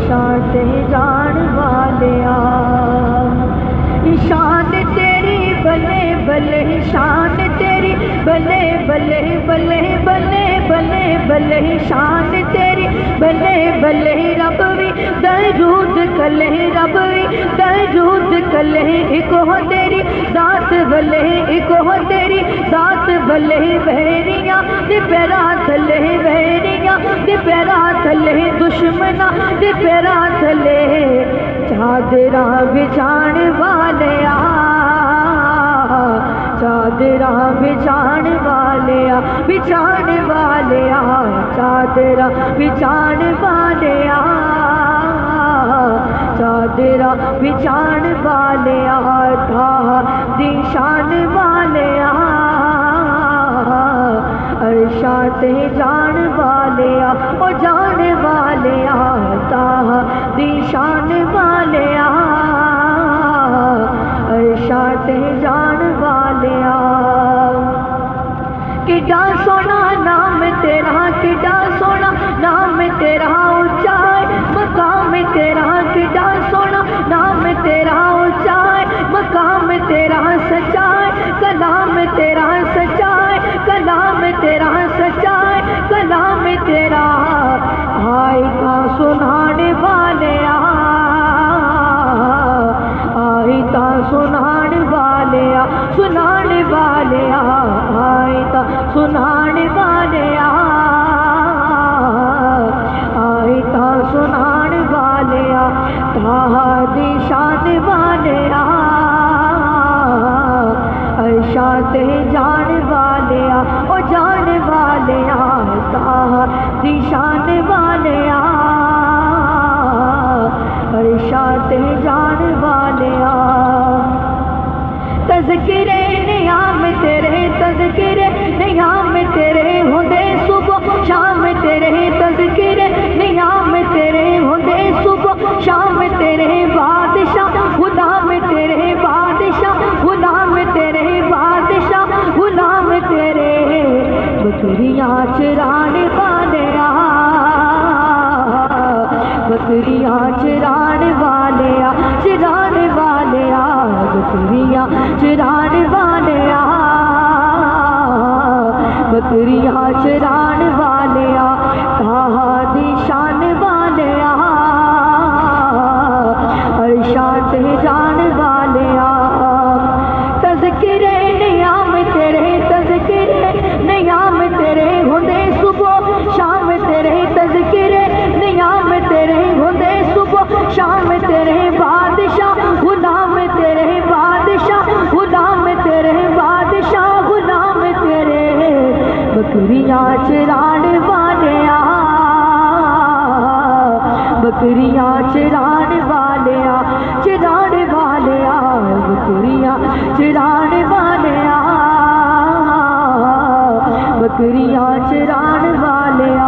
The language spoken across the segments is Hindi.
शान ते जान वालिया शान तेरी बल्ले बल्ले शान तेरी बल्ले बल्ले बल्ले बल्ले बल्ले बल्ले शान तेरी बल्ले बल्ले रब भी दरूद कले रब भी दरूद कले एक हो तेरी जात बल्ले एक हो तेरी जात बल्ले बहरियां ते पैरा थले बहरियां ते पैरा थले दुश्मना ते पैरा थले चादरा बिछाण वालिया चादरा बिछाण वालिया बिछाण वालिया चादरा बिछाण वालिया चादरा बिछाण वालिया था दिशान वालिया अर्शा ते जान वालिया ओ जान वालिया ता दिशान वालिया अर्शा ते जान वालिया किड्डा सोना नाम तेरा किड्डा सोना नाम तेरा ऊंचा मकाम तेरा किड्डा सोना नाम तेरा ऊंचा मकाम तेरा सच्चा कलाम तेरा सच्चा कलाम तेरा सच्चा कलाम तेरा आई का सुनाने वालिया आई ता सुनाने वालिया सुनाने वालिया आई ता सुनाने वालिया आई ता सुनाने वालिया ता दिशान वालिया अर्शा ते जान वालिया ओ जान वालिया ता दिशान वालिया अर्शा ते जान वालिया तज़किरे नियाम तेरे तज़किरे नियाम तेरे होंदे सुबह शाम तेरे तज़किरे नियाम तेरे होंदे सुबह शाम तेरे बादशाह गुलाम तेरे बादशाह गुलाम तेरे बादशाह गुलाम तेरे बकरियां चराने वालिया बकरियां चराने वालिया चराने वालिया बकरियां चराने वालिया बकरियां चराने वालिया कहा दिशान वालिया अर्शा ते जान वालिया तज़किरे नियाम तेरे तज़किरे नियाम तेरे होंदे सुबह शाम तेरे तज़किरे नियाम तेरे होंदे सुबह शाम तेरे बादशाह गुलाम तेरे बादशाह गुलाम तेरे बादशाह गुलाम तेरे बकरियां चराने वालिया बकरियां चराने वालिया चराने वालिया बकरियां चराने वालिया बकरियां चराने वालिया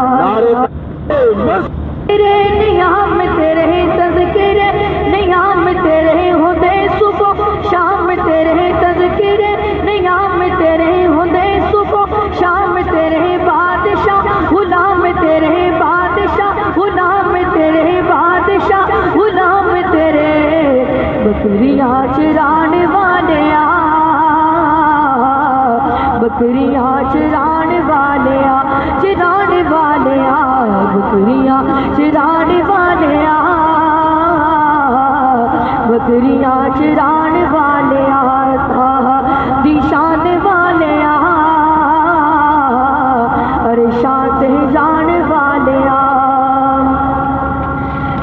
तेरे नियाम तेरे तज़किरे नियाम तेरे होंदे सुबह शाम तेरे तज़किरे नियाम तेरे होंदे सुबह शाम तेरे बादशाह गुलाम तेरे बादशाह गुलाम तेरे बादशाह गुलाम तेरे बकरियां चराने वालिया बकरियां चराने वालिया चराने वालिया बकरियां चराने वालिया बकरियां चराने वालिया दिशान वालिया अर्शा ते जान वालिया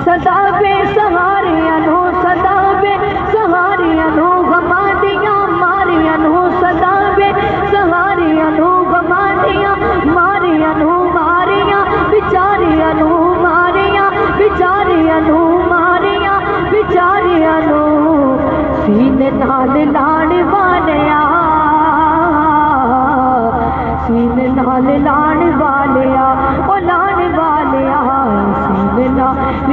सदा बेसहारिया नो सदा बेसहारिया नो गमा दिया मारिया नो सदा बेसहारिया नो गमा दिया मारिया नो मारिया बिचारिया नो मारिया बिचारिया नो मारिया बिचारिया नो सीने नाल लाण वालिया सीने नाल लाण वालिया ओ लाण वालिया सीने नाल